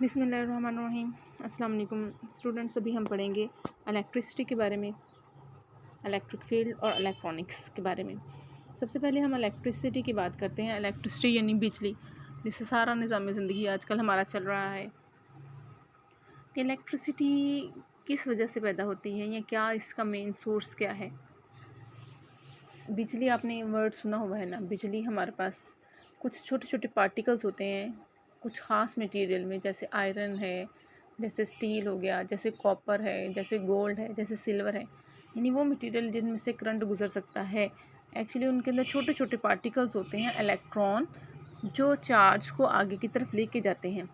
बिस्मिल्लाहिर्रहमानिर्रहीम। अस्सलाम वालेकुम स्टूडेंट्स। अभी हम पढ़ेंगे इलेक्ट्रिसिटी के बारे में, इलेक्ट्रिक फील्ड और इलेक्ट्रॉनिक्स के बारे में। सबसे पहले हम इलेक्ट्रिसिटी की बात करते हैं। इलेक्ट्रिसिटी यानी बिजली, जिससे सारा निज़ाम ज़िंदगी आजकल हमारा चल रहा है। इलेक्ट्रिसिटी किस वजह से पैदा होती है या क्या इसका मेन सोर्स क्या है? बिजली, आपने वर्ड सुना हुआ है ना, बिजली हमारे पास कुछ छोटे छोटे पार्टिकल्स होते हैं कुछ ख़ास मटेरियल में, जैसे आयरन है, जैसे स्टील हो गया, जैसे कॉपर है, जैसे गोल्ड है, जैसे सिल्वर है। यानी वो मटेरियल जिनमें से करंट गुजर सकता है। एक्चुअली उनके अंदर छोटे छोटे पार्टिकल्स होते हैं, इलेक्ट्रॉन, जो चार्ज को आगे की तरफ लेके जाते हैं।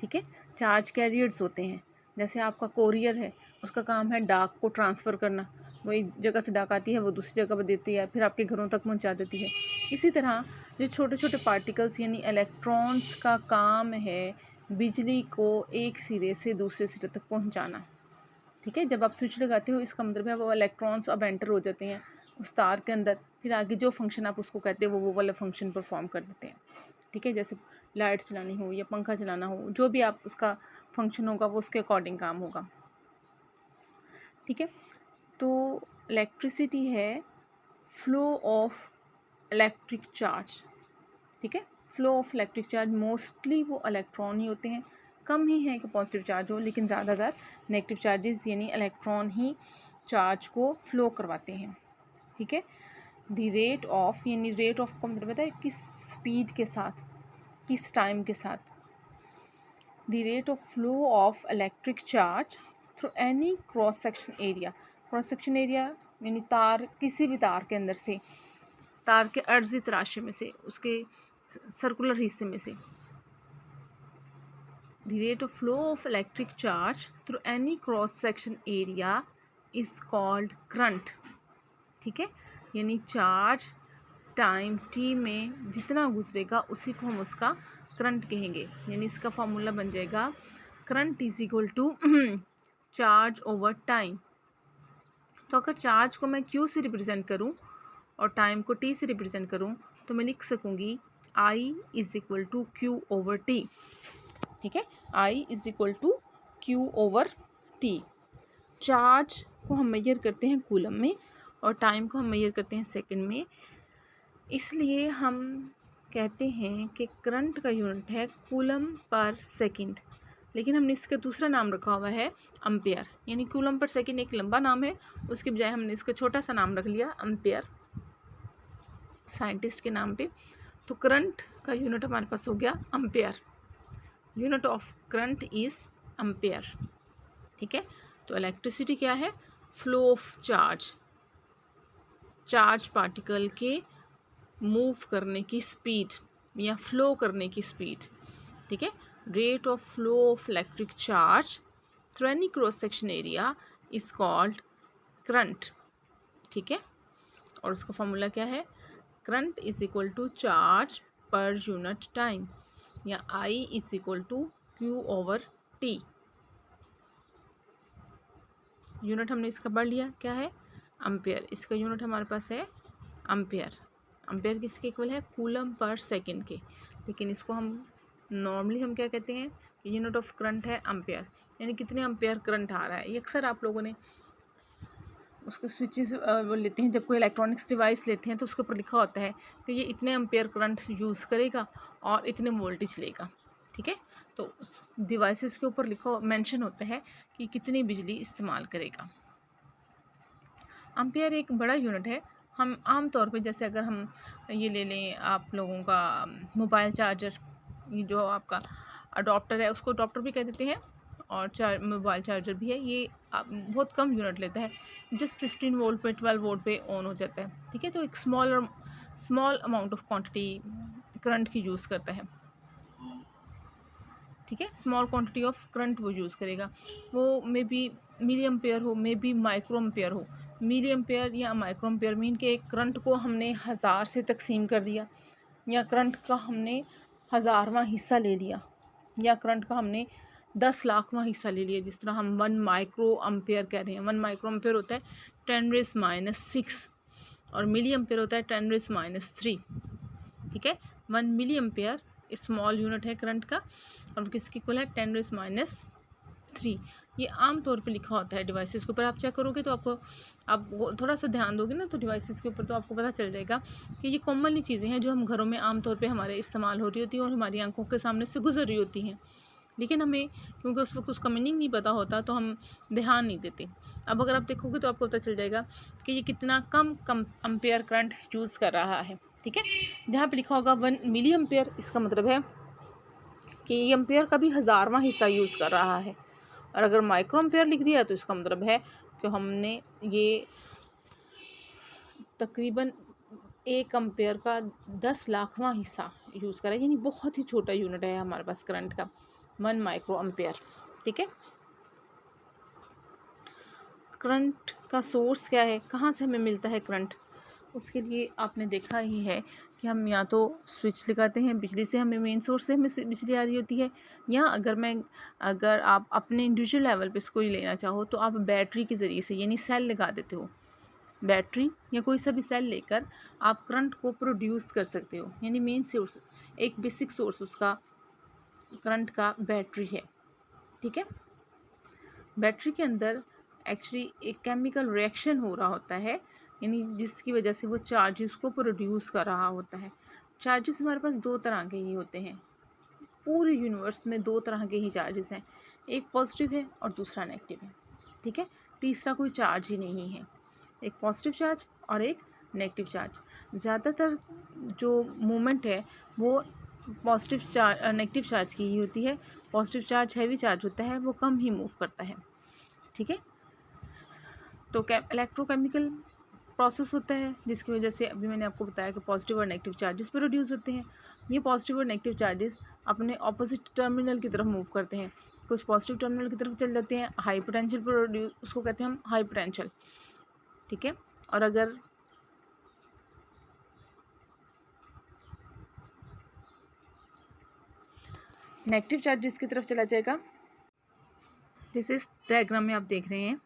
ठीक है, चार्ज कैरियर्स होते हैं। जैसे आपका कोरियर है, उसका काम है डाक को ट्रांसफ़र करना। वो एक जगह से डाक आती है, वो दूसरी जगह पर देती है, फिर आपके घरों तक पहुंचा देती है। इसी तरह जो छोटे छोटे पार्टिकल्स यानी इलेक्ट्रॉन्स का काम है बिजली को एक सिरे से दूसरे सिरे तक पहुंचाना। ठीक है, जब आप स्विच लगाते हो, इसका मतलब है वो इलेक्ट्रॉन्स अब एंटर हो जाते हैं उस तार के अंदर, फिर आगे जो फंक्शन आप उसको कहते हैं वो वाला फंक्शन परफॉर्म कर देते हैं। ठीक है, जैसे लाइट चलानी हो या पंखा चलाना हो, जो भी आप उसका फंक्शन होगा वो उसके अकॉर्डिंग काम होगा। ठीक है, तो इलेक्ट्रिसिटी है फ्लो ऑफ इलेक्ट्रिक चार्ज। ठीक है, flow of electric charge, mostly वो इलेक्ट्रॉन ही होते हैं, कम ही है कि पॉजिटिव चार्ज हो, लेकिन ज़्यादातर नेगेटिव चार्जेस यानी इलेक्ट्रॉन ही चार्ज को फ्लो करवाते हैं। ठीक है, द रेट ऑफ यानी रेट ऑफ का मतलब पता है किस स्पीड के साथ, किस टाइम के साथ। The rate of flow of electric charge through any cross section area. Cross section area यानी तार, किसी भी तार के अंदर से, तार के अर्जी तराशे में से, उसके सर्कुलर हिस्से में से। The rate of flow of electric charge through any cross section area is called current. ठीक है, यानी चार्ज टाइम टी में जितना गुजरेगा उसी को हम उसका करंट कहेंगे। यानी इसका फॉर्मूला बन जाएगा current is equal to charge over time. तो अगर चार्ज को मैं क्यू से रिप्रेजेंट करूं और टाइम को टी से रिप्रेजेंट करूं, तो मैं लिख सकूंगी I is equal to Q over T. ठीक है, I is equal to Q over T. Charge को हम मेजर करते हैं कूलम में और टाइम को हम मेजर करते हैं सेकंड में। इसलिए हम कहते हैं कि करंट का यूनिट है कूलम पर सेकंड, लेकिन हमने इसका दूसरा नाम रखा हुआ है एम्पेयर। यानी कूलम पर सेकंड एक लंबा नाम है, उसके बजाय हमने इसका छोटा सा नाम रख लिया एम्पेयर, साइंटिस्ट के नाम पे। तो करंट का यूनिट हमारे पास हो गया ampere. Unit of current is ampere. ठीक है, तो इलेक्ट्रिसिटी क्या है? Flow of charge, charge particle के मूव करने की स्पीड या फ्लो करने की स्पीड। ठीक है, rate of flow of electric charge through any cross section area is called current. ठीक है, और उसका फॉर्मूला क्या है? Current is equal to charge per unit time, या I is equal to Q over T. Unit हमने इसका पढ़ लिया, क्या है? एम्पेयर। इसका यूनिट हमारे पास है एम्पेयर। एम्पेयर किसके इक्वल है? कूलम पर सेकंड के। लेकिन इसको हम नॉर्मली हम क्या कहते हैं? यूनिट ऑफ करंट है एम्पेयर, यानी कितने एम्पेयर करंट आ रहा है। ये अक्सर आप लोगों ने उसको स्विचेस वो लेते हैं, जब कोई इलेक्ट्रॉनिक्स डिवाइस लेते हैं तो उसके ऊपर लिखा होता है कि ये इतने एम्पेयर करंट यूज़ करेगा और इतने वोल्टेज लेगा। ठीक है, तो उस डिवाइसेस के ऊपर लिखा मेंशन होता है कि कितनी बिजली इस्तेमाल करेगा। एम्पेयर एक बड़ा यूनिट है। हम आम तौर पे, जैसे अगर हम ये ले लें आप लोगों का मोबाइल चार्जर, ये जो आपका अडॉप्टर है उसको अडॉप्टर भी कह देते हैं, और मोबाइल चार्जर भी है। ये बहुत कम यूनिट लेता है, जस्ट 15 वोल्ट पे 12 वोल्ट पे ऑन हो जाता है। ठीक है, तो एक small amount of quantity current की यूज़ करता है। ठीक है, स्मॉल क्वांटिटी ऑफ करंट वो यूज़ करेगा। वो मे बी मिली एम्पेयर हो, मे बी माइक्रो एम्पेयर हो। मिली एम्पेयर या माइक्रो एम्पेयर मीन के एक करंट को हमने 1000 से तकसीम कर दिया, या करंट का हमने 1000वां हिस्सा ले लिया, या करंट का हमने 10 लाखवां हिस्सा ले लिया। जिस तरह हम 1 माइक्रो एम्पेयर कह रहे हैं। 1 माइक्रो एम्पेयर होता है 10⁻⁻⁶, और मिली एम्पेयर होता है 10⁻⁻3। ठीक है, 1 मिली एम्पेयर स्मॉल यूनिट है करंट का, और किसकी इक्वल है 10⁻³ ये आम तौर पे लिखा होता है डिवाइसेस के ऊपर। आप चेक करोगे तो आपको, आप वो थोड़ा सा ध्यान दोगे ना तो डिवाइसेस के ऊपर, तो आपको पता चल जाएगा कि ये कॉमनली चीज़ें हैं जो हम घरों में आम तौर पे हमारे इस्तेमाल हो रही होती हैं और हमारी आंखों के सामने से गुजर रही होती हैं, लेकिन हमें क्योंकि उस वक्त उसका मीनिंग नहीं पता होता तो हम ध्यान नहीं देते। अब अगर आप देखोगे तो आपको पता चल जाएगा कि ये कितना कम एम्पेयर करंट यूज़ कर रहा है। ठीक है, जहाँ पे लिखा होगा 1 मिली एम्पेयर, इसका मतलब है कि ये एम्पेयर का भी 1000वां हिस्सा यूज़ कर रहा है। और अगर माइक्रो एम्पेयर लिख दिया तो इसका मतलब है कि हमने ये तकरीबन 1 एम्पेयर का 10 लाखवां हिस्सा यूज़ करा है, यानी बहुत ही छोटा यूनिट है हमारे पास करंट का, 1 माइक्रो एम्पेयर। ठीक है, करंट का सोर्स क्या है, कहाँ से हमें मिलता है करंट, उसके लिए आपने देखा ही है कि हम या तो स्विच लगाते हैं, बिजली से हमें मेन सोर्स से हमें बिजली आ रही होती है, या अगर आप अपने इंडिविजुअल लेवल पे इसको ही लेना चाहो तो आप बैटरी के ज़रिए से यानी सेल लगा देते हो। बैटरी या कोई सा भी सेल लेकर आप करंट को प्रोड्यूस कर सकते हो, यानी मेन सोर्स, एक बेसिक सोर्स उसका करंट का बैटरी है। ठीक है, बैटरी के अंदर एक्चुअली एक केमिकल रिएक्शन हो रहा होता है, यानी जिसकी वजह से वो चार्जेस को प्रोड्यूस कर रहा होता है। चार्जेस हमारे पास 2 तरह के ही होते हैं, पूरे यूनिवर्स में 2 तरह के ही चार्जेस हैं, एक पॉजिटिव है और दूसरा नेगेटिव है। ठीक है, तीसरा कोई चार्ज ही नहीं है, एक पॉजिटिव चार्ज और एक नेगेटिव चार्ज। ज़्यादातर जो मूवमेंट है वो नेगेटिव चार्ज की ही होती है। पॉजिटिव चार्ज हैवी चार्ज होता है, वो कम ही मूव करता है। ठीक है, तो इलेक्ट्रोकेमिकल प्रोसेस होता है जिसकी वजह से अभी मैंने आपको बताया कि पॉजिटिव और नेगेटिव चार्जेस प्रोड्यूस होते हैं। ये पॉजिटिव और नेगेटिव चार्जेस अपने ऑपोजिट टर्मिनल की तरफ मूव करते हैं, कुछ पॉजिटिव टर्मिनल की तरफ चल जाते हैं, हाई पोटेंशियल प्रोड्यूस, उसको कहते हैं हम हाई पोटेंशियल। ठीक है, और अगर नेगेटिव चार्जेस की तरफ चला जाएगा, जैसे इस डायग्राम में आप देख रहे हैं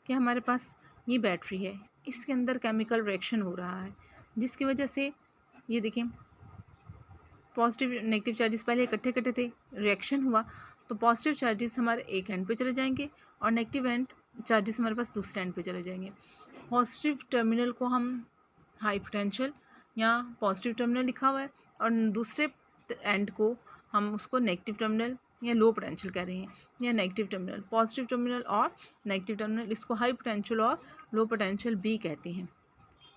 कि हमारे पास ये बैटरी है, इसके अंदर केमिकल रिएक्शन हो रहा है जिसकी वजह से ये देखें पॉजिटिव नेगेटिव चार्जेस पहले इकट्ठे थे, रिएक्शन हुआ तो पॉजिटिव चार्जेस हमारे एक एंड पे चले जाएंगे और नेगेटिव एंड चार्जेस हमारे पास दूसरे एंड पे चले जाएंगे। पॉजिटिव टर्मिनल को हम हाई पोटेंशियल या पॉजिटिव टर्मिनल लिखा हुआ है और दूसरे एंड को हम उसको नेगेटिव टर्मिनल या लो पोटेंशियल कह रहे हैं, या नेगेटिव टर्मिनल। पॉजिटिव टर्मिनल और नेगेटिव टर्मिनल, इसको हाई पोटेंशियल और लो पोटेंशियल भी कहते हैं।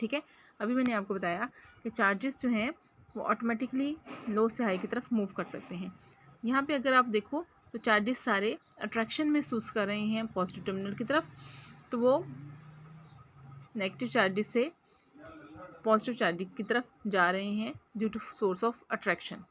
ठीक है, अभी मैंने आपको बताया कि चार्जेस जो हैं वो ऑटोमेटिकली लो से हाई की तरफ मूव कर सकते हैं। यहाँ पे अगर आप देखो तो चार्जेस सारे अट्रैक्शन महसूस कर रहे हैं पॉजिटिव टर्मिनल की तरफ, तो वो नेगेटिव चार्जेस से पॉजिटिव चार्जेस की तरफ जा रहे हैं due to source of attraction.